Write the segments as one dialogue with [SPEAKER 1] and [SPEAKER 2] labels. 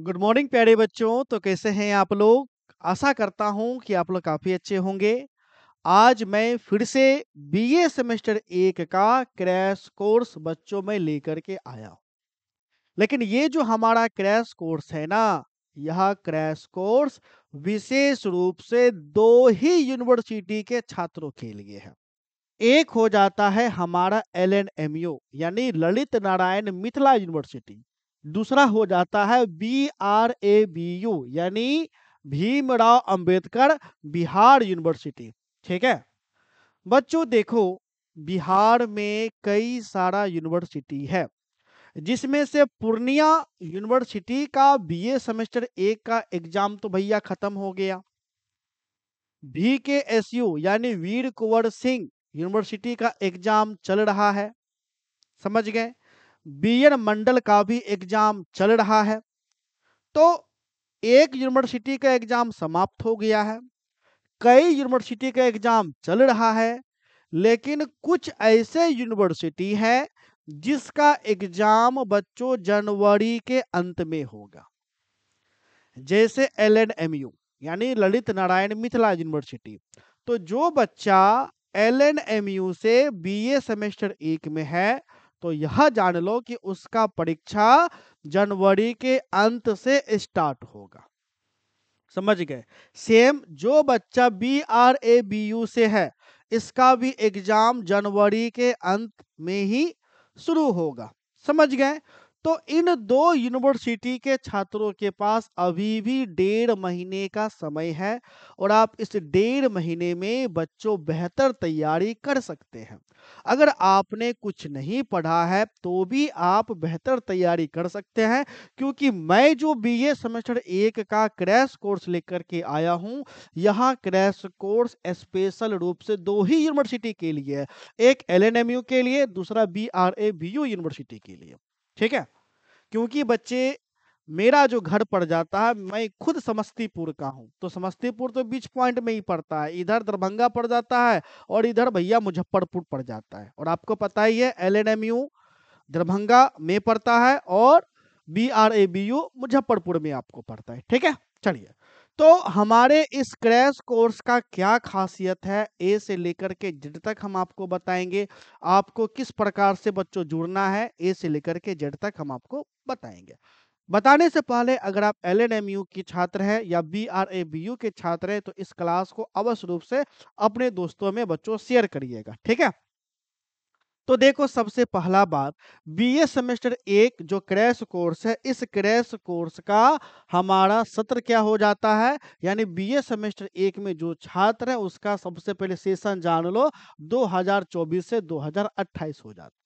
[SPEAKER 1] Good morning प्यारे बच्चों। तो कैसे हैं आप लोग? आशा करता हूँ कि आप लोग काफ़ी अच्छे होंगे। आज मैं फिर से बीए सेमेस्टर 1 का क्रैश कोर्स बच्चों में लेकर के आया हूँ। लेकिन ये जो हमारा क्रैश कोर्स है ना, यह क्रैश कोर्स विशेष रूप से 2 ही यूनिवर्सिटी के छात्रों के लिए है। एक हो जाता है हमारा एलएनएमयू यानी ललित नारायण मिथिला यूनिवर्सिटी। दूसरा हो जाता है बीआरएबीयू यानी भीमराव अंबेडकर बिहार यूनिवर्सिटी। ठीक है बच्चों, देखो बिहार में कई सारा यूनिवर्सिटी है, जिसमें से पूर्णिया यूनिवर्सिटी का बीए सेमेस्टर 1 का एग्जाम तो भैया खत्म हो गया। VKSU यानी वीर कुंवर सिंह यूनिवर्सिटी का एग्जाम चल रहा है, समझ गए। बीएन मंडल का भी एग्जाम चल रहा है। तो एक यूनिवर्सिटी का एग्जाम समाप्त हो गया है, कई यूनिवर्सिटी का एग्जाम चल रहा है, लेकिन कुछ ऐसे यूनिवर्सिटी है जिसका एग्जाम बच्चों जनवरी के अंत में होगा। जैसे एलएनएमयू यानी ललित नारायण मिथिला यूनिवर्सिटी। तो जो बच्चा एलएनएमयू से बीए सेमेस्टर 1 में है, तो यह जान लो कि उसका परीक्षा जनवरी के अंत से स्टार्ट होगा, समझ गए। सेम जो बच्चा बीआरएबीयू से है, इसका भी एग्जाम जनवरी के अंत में ही शुरू होगा, समझ गए। तो इन 2 यूनिवर्सिटी के छात्रों के पास अभी भी 1.5 महीने का समय है, और आप इस 1.5 महीने में बच्चों बेहतर तैयारी कर सकते हैं। अगर आपने कुछ नहीं पढ़ा है तो भी आप बेहतर तैयारी कर सकते हैं, क्योंकि मैं जो बीए सेमेस्टर 1 का क्रैश कोर्स लेकर के आया हूं, यह क्रैश कोर्स स्पेशल रूप से 2 ही यूनिवर्सिटी के लिए है। एक एलएनएमयू के लिए, दूसरा बीआरएबीयू यूनिवर्सिटी के लिए। ठीक है, क्योंकि बच्चे मेरा जो घर पड़ जाता है, मैं खुद समस्तीपुर का हूं, तो समस्तीपुर तो बीच पॉइंट में ही पड़ता है, इधर दरभंगा पड़ जाता है और इधर भैया मुजफ्फरपुर पड़ जाता है। और आपको पता ही है एलएनएमयू दरभंगा में पड़ता है और बीआरएबीयू मुजफ्फरपुर में आपको पड़ता है। ठीक है, चलिए। तो हमारे इस क्रैश कोर्स का क्या खासियत है, ए से लेकर के जेड तक हम आपको बताएंगे। आपको किस प्रकार से बच्चों जुड़ना है, ए से लेकर के जेड तक हम आपको बताएंगे। बताने से पहले अगर आप एलएनएमयू की छात्र हैं या बीआरएबीयू के छात्र हैं, तो इस क्लास को अवश्य रूप से अपने दोस्तों में बच्चों शेयर करिएगा। ठीक है, तो देखो सबसे पहला बात, बीए सेमेस्टर 1 जो क्रैश कोर्स है, इस क्रैश कोर्स का हमारा सत्र क्या हो जाता है, यानी बीए सेमेस्टर 1 में जो छात्र है उसका सबसे पहले सेशन जान लो 2024 से 2028 हो जाता है,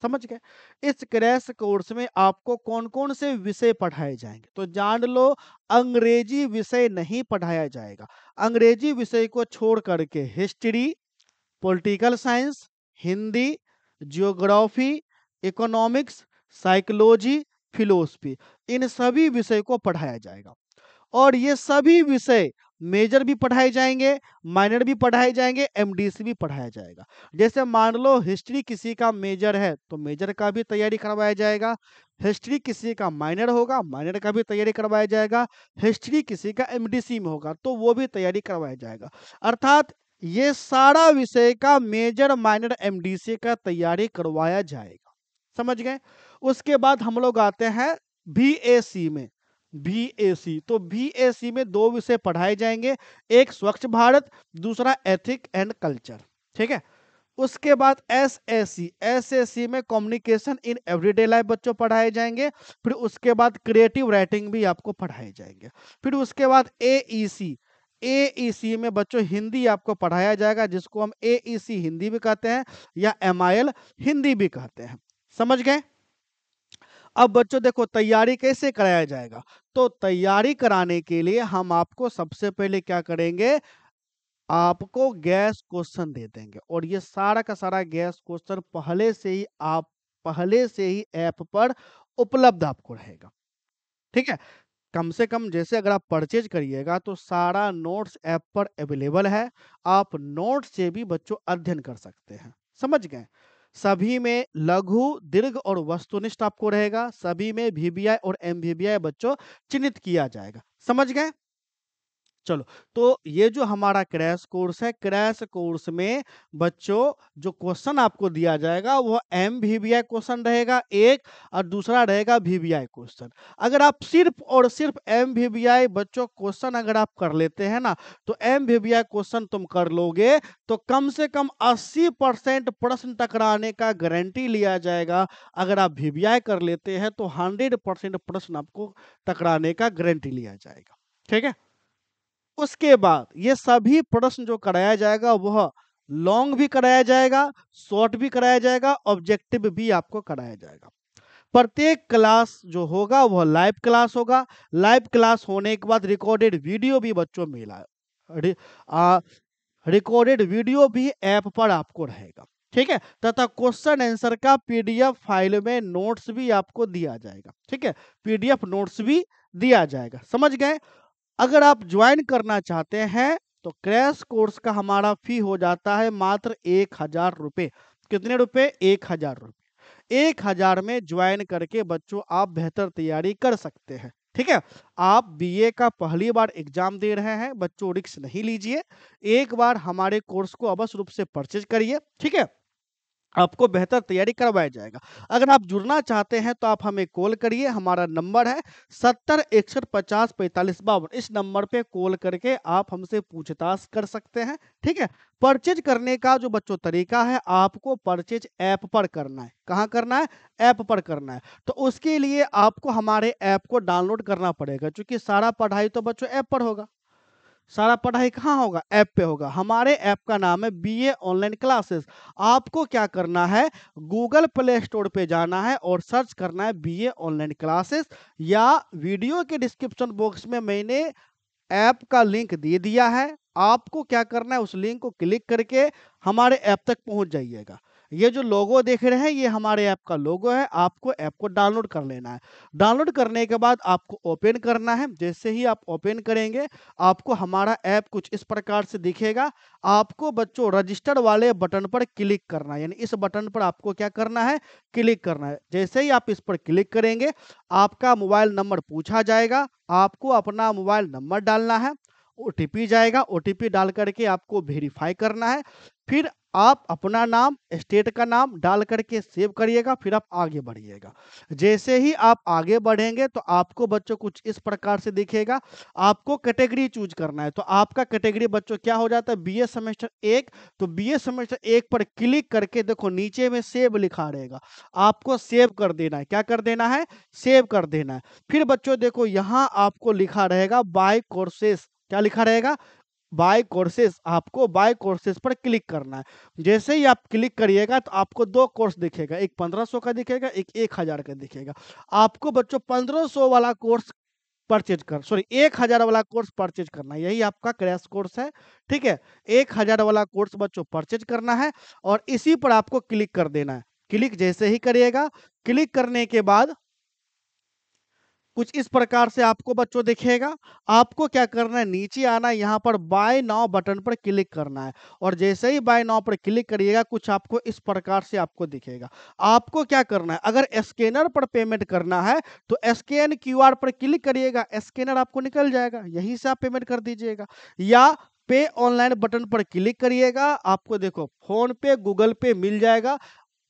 [SPEAKER 1] समझ गए। इस क्रैश कोर्स में आपको कौन कौन से विषय पढ़ाए जाएंगे, तो जान लो अंग्रेजी विषय नहीं पढ़ाया जाएगा। अंग्रेजी विषय को छोड़ करके history, political science, Hindi, geography, economics, psychology, philosophy, इन सभी विषय को पढ़ाया जाएगा। और ये सभी विषय मेजर भी पढ़ाए जाएंगे, माइनर भी पढ़ाए जाएंगे, एमडीसी भी पढ़ाया जाएगा। जैसे मान लो हिस्ट्री किसी का मेजर है तो मेजर का भी तैयारी करवाया जाएगा, हिस्ट्री किसी का माइनर होगा, माइनर का भी तैयारी करवाया जाएगा, हिस्ट्री किसी का एमडीसी में होगा तो वो भी तैयारी करवाया जाएगा। अर्थात ये सारा विषय का मेजर माइनर एमडीसी का तैयारी करवाया जाएगा, समझ गए। उसके बाद हम लोग आते हैं बीएसी में। बीएसी, तो बीएसी में 2 विषय पढ़ाए जाएंगे, एक स्वच्छ भारत, दूसरा एथिक एंड कल्चर। ठीक है, उसके बाद एसएससी, एसएससी में कम्युनिकेशन इन एवरीडे लाइफ बच्चों पढ़ाए जाएंगे। फिर उसके बाद क्रिएटिव राइटिंग भी आपको पढ़ाए जाएंगे। फिर उसके बाद एईसी, एईसी में बच्चों हिंदी आपको पढ़ाया जाएगा, जिसको हम एईसी हिंदी भी कहते हैं या एमआईएल हिंदी भी कहते हैं, समझ गए। अब बच्चों देखो तैयारी कैसे कराया जाएगा, तो तैयारी कराने के लिए हम आपको सबसे पहले क्या करेंगे, आपको गैस क्वेश्चन दे देंगे, और ये सारा का सारा गैस क्वेश्चन पहले से ही ऐप पर उपलब्ध आपको रहेगा। ठीक है, कम से कम जैसे अगर आप परचेज करिएगा तो सारा नोट्स ऐप पर अवेलेबल है, आप नोट्स से भी बच्चों अध्ययन कर सकते हैं, समझ गए। सभी में लघु, दीर्घ और वस्तुनिष्ठ आपको रहेगा। सभी में वीवीआई और एमवीवीआई बच्चों चिन्हित किया जाएगा। समझ गए? चलो, तो ये जो हमारा क्रैश कोर्स है, क्रैश कोर्स में बच्चों जो क्वेश्चन आपको दिया जाएगा वो एमवीवीआई क्वेश्चन रहेगा एक, और दूसरा रहेगा वीवीआई क्वेश्चन। अगर आप सिर्फ और सिर्फ एमवीवीआई बच्चों क्वेश्चन अगर आप कर लेते हैं ना, तो एमवीवीआई क्वेश्चन तुम कर लोगे तो कम से कम 80% प्रश्न टकराने का गारंटी लिया जाएगा। अगर आप वीवीआई कर लेते हैं तो 100% प्रश्न आपको टकराने का गारंटी लिया जाएगा। ठीक है? उसके बाद ये सभी प्रश्न जो कराया जाएगा वह लॉन्ग भी कराया जाएगा, शॉर्ट भी कराया जाएगा, ऑब्जेक्टिव भी आपको कराया जाएगा। प्रत्येक क्लास जो होगा वह लाइव क्लास होगा। लाइव क्लास होने के बाद रिकॉर्डेड वीडियो भी बच्चों मिला है। रिकॉर्डेड वीडियो भी ऐप पर आपको रहेगा। ठीक है? तथा क्वेश्चन आंसर का पीडीएफ फाइल में नोट्स भी आपको दिया जाएगा। ठीक है? पीडीएफ नोट्स भी दिया जाएगा। समझ गए? अगर आप ज्वाइन करना चाहते हैं तो क्रैश कोर्स का हमारा फी हो जाता है मात्र 1000 रुपये। कितने रुपए? 1000 रुपये। 1000 में ज्वाइन करके बच्चों आप बेहतर तैयारी कर सकते हैं। ठीक है? आप बीए का पहली बार एग्जाम दे रहे हैं बच्चों, रिस्क नहीं लीजिए। एक बार हमारे कोर्स को अवश्य रूप से परचेज करिए। ठीक है? आपको बेहतर तैयारी करवाया जाएगा। अगर आप जुड़ना चाहते हैं तो आप हमें कॉल करिए। हमारा नंबर है 70 61 50 45 52। इस नंबर पे कॉल करके आप हमसे पूछताछ कर सकते हैं। ठीक है? परचेज करने का जो बच्चों तरीका है, आपको परचेज ऐप पर करना है। कहाँ करना है? ऐप पर करना है। तो उसके लिए आपको हमारे ऐप को डाउनलोड करना पड़ेगा, क्योंकि सारा पढ़ाई तो बच्चों ऐप पर होगा। सारा पढ़ाई कहाँ होगा? ऐप पे होगा। हमारे ऐप का नाम है बीए ऑनलाइन क्लासेस। आपको क्या करना है? गूगल प्ले स्टोर पे जाना है और सर्च करना है बीए ऑनलाइन क्लासेस, या वीडियो के डिस्क्रिप्शन बॉक्स में मैंने ऐप का लिंक दे दिया है। आपको क्या करना है? उस लिंक को क्लिक करके हमारे ऐप तक पहुंच जाइएगा। ये जो लोगो देख रहे हैं ये हमारे ऐप का लोगो है। आपको ऐप को डाउनलोड कर लेना है। डाउनलोड करने के बाद आपको ओपन करना है। जैसे ही आप ओपन करेंगे आपको हमारा ऐप कुछ इस प्रकार से दिखेगा। आपको बच्चों रजिस्टर वाले बटन पर क्लिक करना है, यानी इस बटन पर आपको क्या करना है? क्लिक करना है। जैसे ही आप इस पर क्लिक करेंगे आपका मोबाइल नंबर पूछा जाएगा। आपको अपना मोबाइल नंबर डालना है, ओटीपी जाएगा, ओटीपी डाल करके आपको वेरीफाई करना है। फिर आप अपना नाम, स्टेट का नाम डाल करके सेव करिएगा, फिर आप आगे बढ़िएगा। जैसे ही आप आगे बढ़ेंगे तो आपको बच्चों कुछ इस प्रकार से दिखेगा। आपको कैटेगरी चूज करना है। तो आपका कैटेगरी बच्चों क्या हो जाता है? BA semester 1। तो बीए सेमेस्टर 1 पर क्लिक करके देखो नीचे में सेव लिखा रहेगा, आपको सेव कर देना है। क्या कर देना है? सेव कर देना है। फिर बच्चों देखो यहाँ आपको लिखा रहेगा बाय कोर्सेस। क्या लिखा रहेगा? Buy courses. आपको बाय कोर्सेस पर क्लिक करना है। जैसे ही आप क्लिक करिएगा तो आपको दो कोर्स दिखेगा, एक 1500 का दिखेगा, एक 1000 का दिखेगा। आपको बच्चों 1500 वाला कोर्स परचेज कर सॉरी 1000 वाला कोर्स परचेज करना है। यही आपका क्रैश कोर्स है। ठीक है? 1000 वाला कोर्स बच्चों परचेज करना है और इसी पर आपको क्लिक कर देना है। क्लिक जैसे ही करिएगा, क्लिक करने के बाद कुछ इस प्रकार से आपको बच्चों दिखेगा। आपको क्या करना है? नीचे आना है, यहाँ पर बाय नाउ बटन पर क्लिक करना है और जैसे ही बाय नाउ पर क्लिक करिएगा कुछ आपको इस प्रकार से आपको दिखेगा। आपको क्या करना है? अगर स्कैनर पर पेमेंट करना है तो स्कैन क्यूआर पर क्लिक करिएगा, स्कैनर आपको निकल जाएगा, यहीं से आप पेमेंट कर दीजिएगा। या पे ऑनलाइन बटन पर क्लिक करिएगा, आपको देखो फोन पे, गूगल पे मिल जाएगा।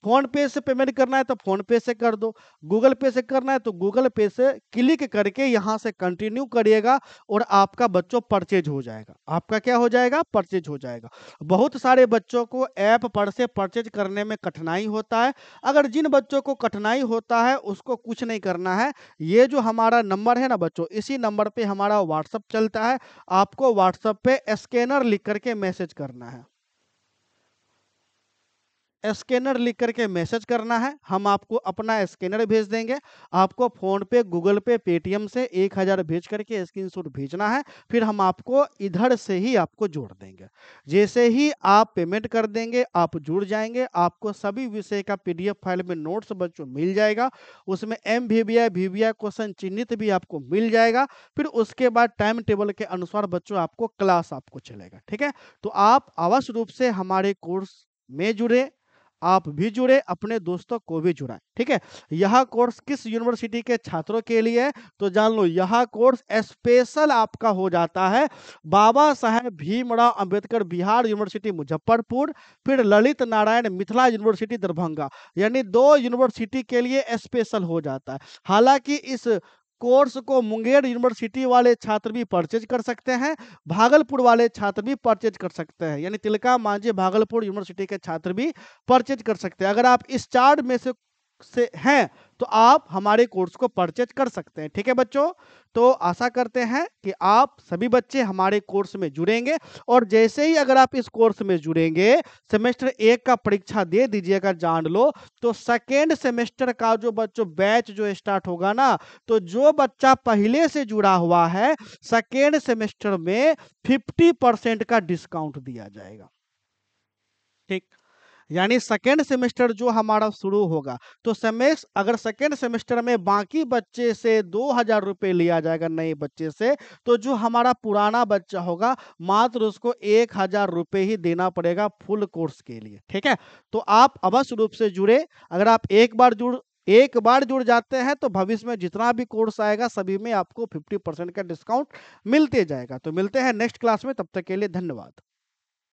[SPEAKER 1] फोन पे से पेमेंट करना है तो फोन पे से कर दो, गूगल पे से करना है तो गूगल पे से क्लिक करके यहां से कंटिन्यू करिएगा और आपका बच्चों परचेज हो जाएगा। आपका क्या हो जाएगा? परचेज हो जाएगा। बहुत सारे बच्चों को ऐप पर से परचेज करने में कठिनाई होता है। अगर जिन बच्चों को कठिनाई होता है उसको कुछ नहीं करना है। ये जो हमारा नंबर है ना बच्चों, इसी नंबर पे हमारा व्हाट्सअप चलता है। आपको व्हाट्सअप पे स्कैनर लिख करके मैसेज करना है। स्कैनर लिख करके मैसेज करना है, हम आपको अपना स्कैनर भेज देंगे। आपको फोन पे, गूगल पे, पेटीएम से 1000 भेज करके स्क्रीनशॉट भेजना है। फिर हम आपको इधर से ही आपको जोड़ देंगे। जैसे ही आप पेमेंट कर देंगे आप जुड़ जाएंगे। आपको सभी विषय का पीडीएफ फाइल में नोट्स बच्चों मिल जाएगा। उसमें एमवीवीआई वीवीआई क्वेश्चन चिन्हित भी आपको मिल जाएगा। फिर उसके बाद टाइम टेबल के अनुसार बच्चों आपको क्लास आपको चलेगा। ठीक है? तो आप अवश्य रूप से हमारे कोर्स में जुड़े, आप भी जुड़े, अपने दोस्तों को भी जुड़ाएं। ठीक है, यह कोर्स किस यूनिवर्सिटी के छात्रों के लिए है? तो जान लो, यह कोर्स स्पेशल आपका हो जाता है बाबा साहेब भीमराव अंबेडकर बिहार यूनिवर्सिटी मुजफ्फरपुर, फिर ललित नारायण मिथिला यूनिवर्सिटी दरभंगा, यानी 2 यूनिवर्सिटी के लिए स्पेशल हो जाता है। हालांकि इस कोर्स को मुंगेर यूनिवर्सिटी वाले छात्र भी परचेज कर सकते हैं, भागलपुर वाले छात्र भी परचेज कर सकते हैं, यानी तिलका मांझी भागलपुर यूनिवर्सिटी के छात्र भी परचेज कर सकते हैं। अगर आप इस चार्ट में से हैं तो आप हमारे कोर्स को परचेज कर सकते हैं। ठीक है बच्चों, तो आशा करते हैं कि आप सभी बच्चे हमारे कोर्स में जुड़ेंगे, और जैसे ही अगर आप इस कोर्स में जुड़ेंगे, सेमेस्टर 1 का परीक्षा दे दीजिएगा, जान लो, तो सेकेंड सेमेस्टर का जो बच्चों बैच जो स्टार्ट होगा ना, तो जो बच्चा पहले से जुड़ा हुआ है, सेकेंड सेमेस्टर में 50% का डिस्काउंट दिया जाएगा। ठीक, यानी सेकेंड सेमेस्टर जो हमारा शुरू होगा, तो अगर सेकेंड सेमेस्टर में बाकी बच्चे से 2000 रुपये लिया जाएगा नए बच्चे से, तो जो हमारा पुराना बच्चा होगा मात्र उसको 1000 रुपये ही देना पड़ेगा फुल कोर्स के लिए। ठीक है, तो आप अवश्य रूप से जुड़े। अगर आप एक बार जुड़ जाते हैं तो भविष्य में जितना भी कोर्स आएगा सभी में आपको 50% का डिस्काउंट मिलते जाएगा। तो मिलते हैं नेक्स्ट क्लास में, तब तक के लिए धन्यवाद।